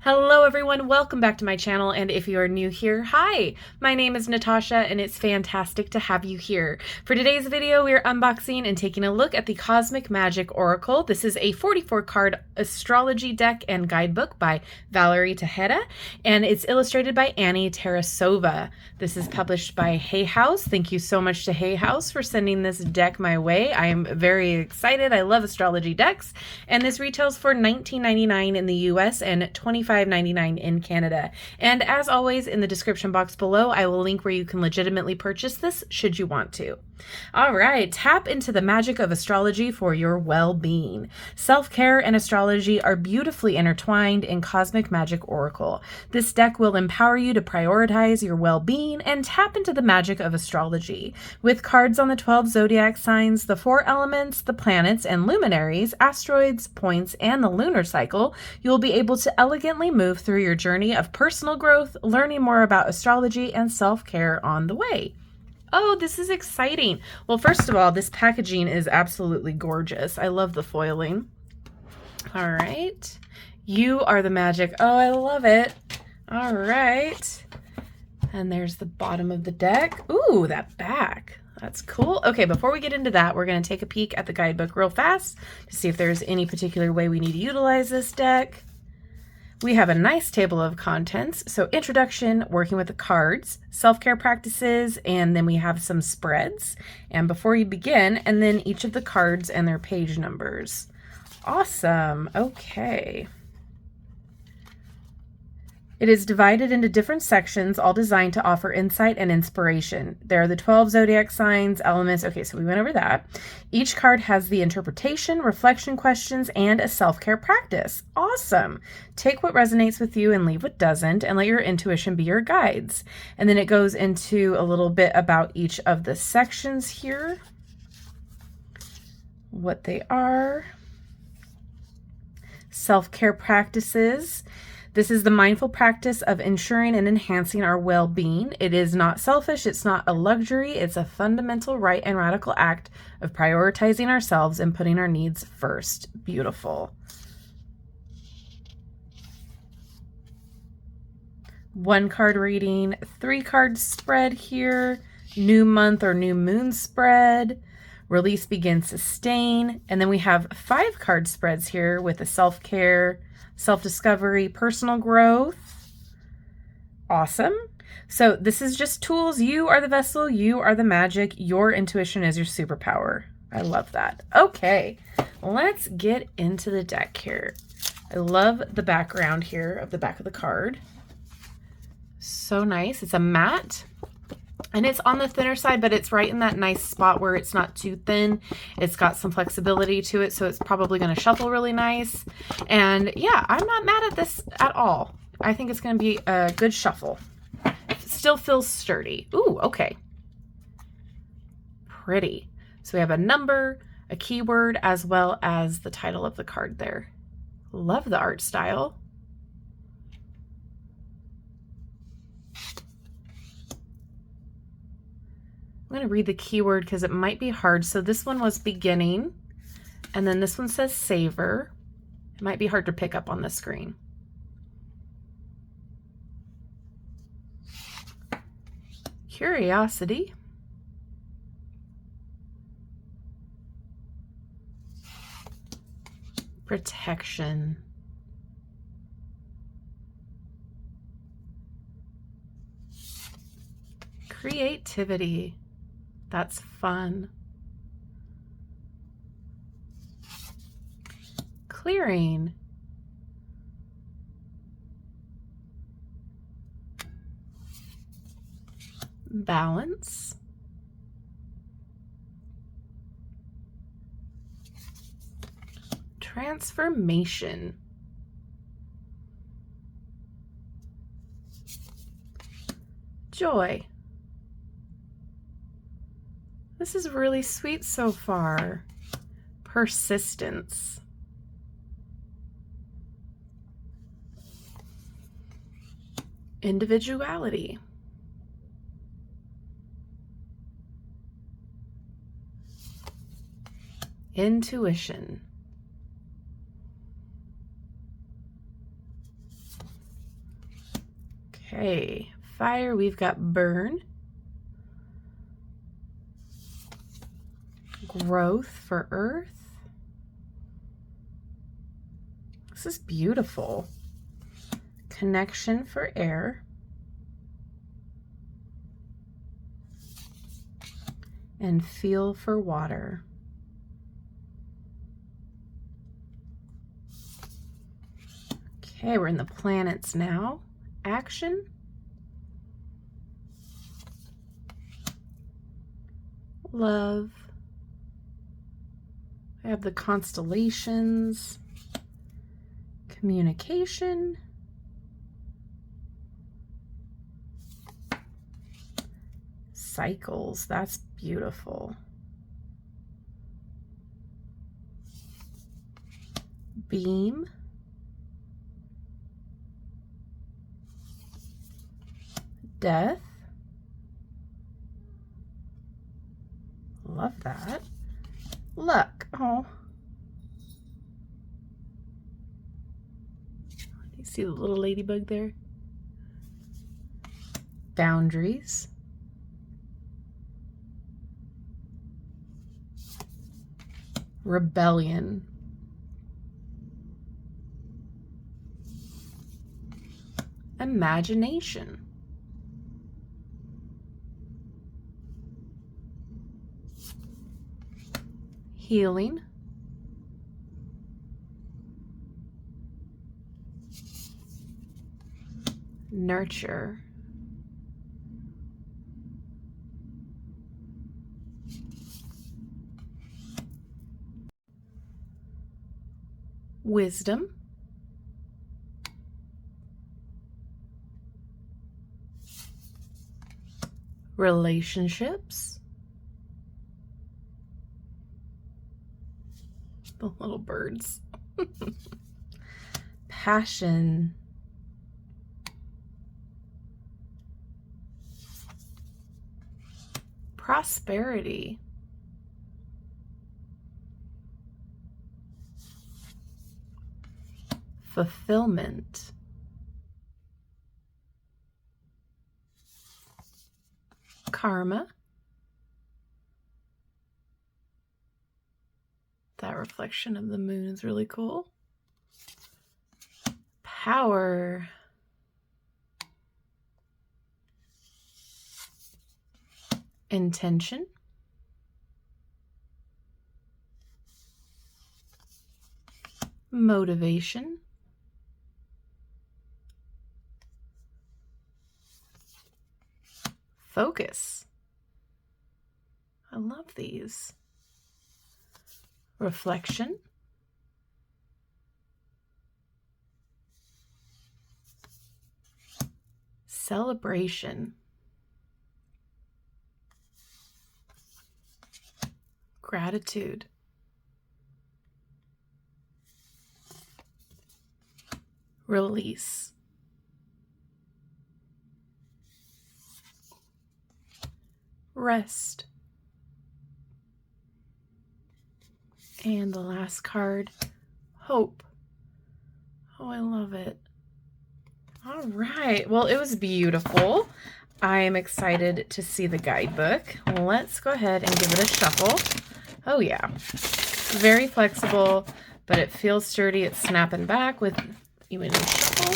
Hello everyone, welcome back to my channel, and if you are new here, hi! My name is Natasha and it's fantastic to have you here. For today's video, we are unboxing and taking a look at the Cosmic Magic Oracle. This is a 44 card astrology deck and guidebook by Valerie Tejeda, and it's illustrated by Annie Tarasova. This is published by Hay House. Thank you so much to Hay House for sending this deck my way. I am very excited. I love astrology decks, and this retails for $19.99 in the US and $25.99 in Canada. And as always, in the description box below, I will link where you can legitimately purchase this should you want to. All right, tap into the magic of astrology for your well-being. Self-care and astrology are beautifully intertwined in Cosmic Magic Oracle. This deck will empower you to prioritize your well-being and tap into the magic of astrology. With cards on the 12 zodiac signs, the 4 elements, the planets and luminaries, asteroids, points, and the lunar cycle, you will be able to elegantly move through your journey of personal growth, learning more about astrology and self-care on the way. Oh, this is exciting. Well, first of all, this packaging is absolutely gorgeous. I love the foiling. All right. You are the magic. Oh, I love it. All right. And there's the bottom of the deck. Ooh, that back. That's cool. Okay, before we get into that, we're going to take a peek at the guidebook real fast to see if there's any particular way we need to utilize this deck. We have a nice table of contents. So introduction, working with the cards, self-care practices, and then we have some spreads. And before you begin, and then each of the cards and their page numbers. Awesome. Okay. It is divided into different sections, all designed to offer insight and inspiration. There are the 12 zodiac signs, elements. Okay, so we went over that. Each card has the interpretation, reflection questions, and a self-care practice. Awesome. Take what resonates with you and leave what doesn't, and let your intuition be your guides. And then it goes into a little bit about each of the sections here, what they are. Self-care practices. This is the mindful practice of ensuring and enhancing our well-being. It is not selfish, it's not a luxury, it's a fundamental right and radical act of prioritizing ourselves and putting our needs first. Beautiful. One card reading, 3 card spread here, new month or new moon spread, release, begin, sustain, and then we have 5 card spreads here with the self-care, self-discovery, personal growth. Awesome. So this is just tools. You are the vessel. You are the magic. Your intuition is your superpower. I love that. Okay, let's get into the deck here. I love the background here of the back of the card. So nice. It's a matte. And it's on the thinner side, but it's right in that nice spot where it's not too thin. It's got some flexibility to it, so it's probably going to shuffle really nice. And yeah, I'm not mad at this at all. I think it's going to be a good shuffle. It still feels sturdy. Ooh, okay. Pretty. So we have a number, a keyword, as well as the title of the card there. Love the art style. I'm going to read the keyword because it might be hard. So this one was beginning, and then this one says savor. It might be hard to pick up on the screen. Curiosity. Protection. Creativity. That's fun. Clearing. Balance. Transformation. Joy. This is really sweet so far. Persistence. Individuality. Intuition. Okay, fire, we've got burn. Growth for earth. This is beautiful. Connection for air. And feel for water. Okay, we're in the planets now. Action. Love. I have the constellations. Communication. Cycles, that's beautiful. Beam. Death. Love that. Luck. Oh. You see the little ladybug there? Boundaries. Rebellion. Imagination. Healing. Nurture. Wisdom. Relationships. The little birds. Passion. Prosperity. Fulfillment. Karma. That reflection of the moon is really cool. Power. Intention. Motivation. Focus. I love these. Reflection. Celebration. Gratitude. Release. Rest. And the last card, hope. Oh, I love it. All right. Well, it was beautiful. I am excited to see the guidebook. Let's go ahead and give it a shuffle. Oh, yeah. Very flexible, but it feels sturdy. It's snapping back with even a shuffle.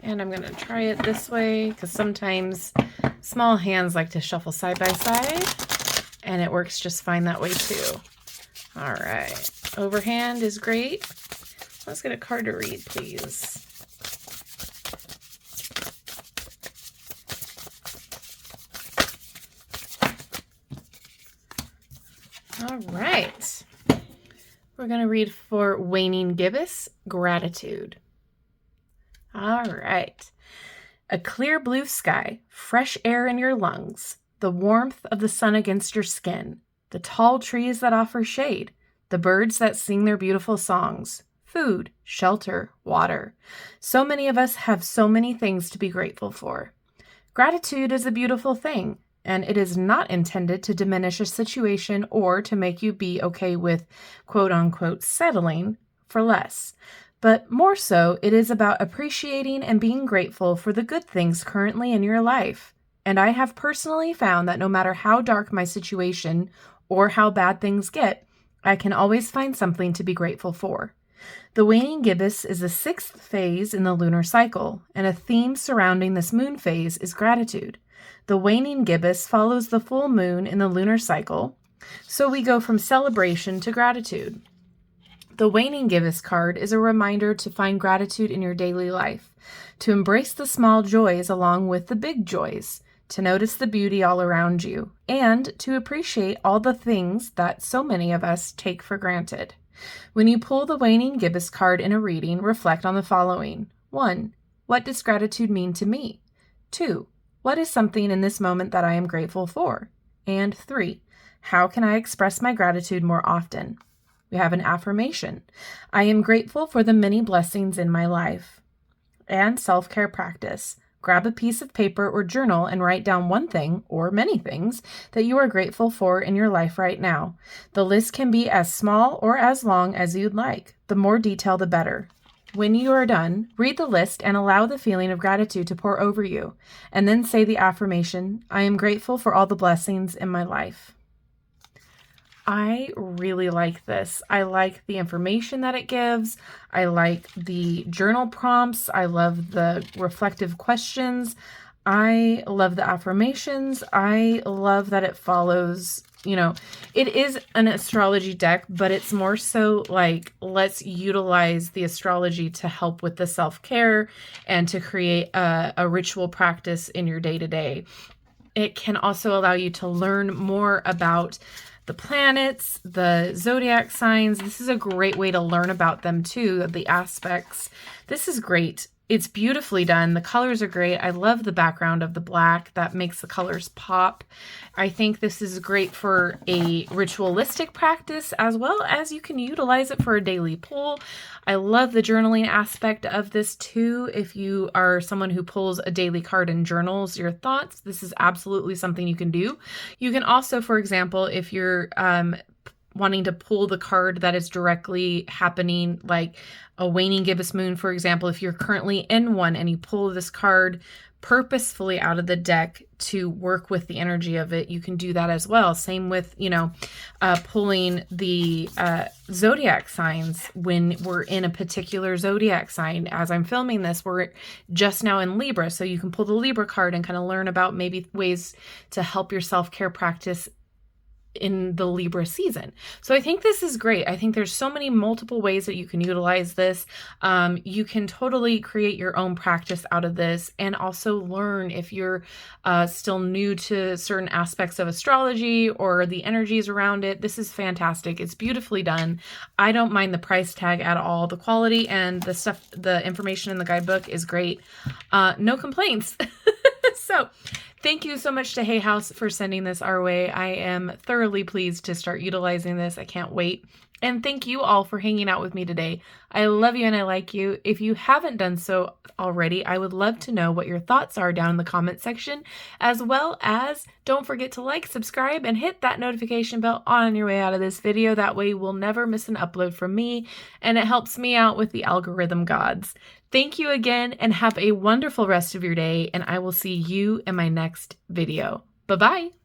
And I'm going to try it this way because sometimes small hands like to shuffle side by side, and it works just fine that way too. All right. Overhand is great. Let's get a card to read, please. All right. We're going to read for Waning Gibbous, Gratitude. All right. A clear blue sky, fresh air in your lungs, the warmth of the sun against your skin, the tall trees that offer shade, the birds that sing their beautiful songs, food, shelter, water. So many of us have so many things to be grateful for. Gratitude is a beautiful thing, and it is not intended to diminish a situation or to make you be okay with quote-unquote settling for less. But more so, it is about appreciating and being grateful for the good things currently in your life. And I have personally found that no matter how dark my situation or how bad things get, I can always find something to be grateful for. The waning gibbous is the 6th phase in the lunar cycle, and a theme surrounding this moon phase is gratitude. The waning gibbous follows the full moon in the lunar cycle, so we go from celebration to gratitude. The waning gibbous card is a reminder to find gratitude in your daily life, to embrace the small joys along with the big joys, to notice the beauty all around you, and to appreciate all the things that so many of us take for granted. When you pull the waning gibbous card in a reading, reflect on the following. 1. What does gratitude mean to me? 2. What is something in this moment that I am grateful for? And 3. How can I express my gratitude more often? We have an affirmation. I am grateful for the many blessings in my life. And self-care practice. Grab a piece of paper or journal and write down one thing, or many things, that you are grateful for in your life right now. The list can be as small or as long as you'd like. The more detail, the better. When you are done, read the list and allow the feeling of gratitude to pour over you. And then say the affirmation, I am grateful for all the blessings in my life. I really like this. I like the information that it gives. I like the journal prompts. I love the reflective questions. I love the affirmations. I love that it follows, it is an astrology deck, but it's more so like, let's utilize the astrology to help with the self-care and to create a ritual practice in your day-to-day. It can also allow you to learn more about the planets, the zodiac signs. This is a great way to learn about them too, the aspects. This is great. It's beautifully done. The colors are great. I love the background of the black. That makes the colors pop. I think this is great for a ritualistic practice, as well as you can utilize it for a daily pull. I love the journaling aspect of this too. If you are someone who pulls a daily card and journals your thoughts, this is absolutely something you can do. You can also, for example, if you're wanting to pull the card that is directly happening, like a waning gibbous moon, for example, if you're currently in one and you pull this card purposefully out of the deck to work with the energy of it, you can do that as well. Same with, pulling the zodiac signs when we're in a particular zodiac sign. As I'm filming this, we're just now in Libra, so you can pull the Libra card and kind of learn about maybe ways to help your self-care practice in the Libra season. So I think this is great. I think there's so many multiple ways that you can utilize this. You can totally create your own practice out of this, and also learn if you're still new to certain aspects of astrology or the energies around it. This is fantastic. It's beautifully done. I don't mind the price tag at all. The quality and the stuff, the information in the guidebook is great. No complaints. So thank you so much to Hay House for sending this our way. I am thoroughly pleased to start utilizing this. I can't wait. And thank you all for hanging out with me today. I love you and I like you. If you haven't done so already, I would love to know what your thoughts are down in the comment section, as well as don't forget to like, subscribe, and hit that notification bell on your way out of this video. That way you will never miss an upload from me, and it helps me out with the algorithm gods. Thank you again, and have a wonderful rest of your day, and I will see you in my next video. Bye-bye.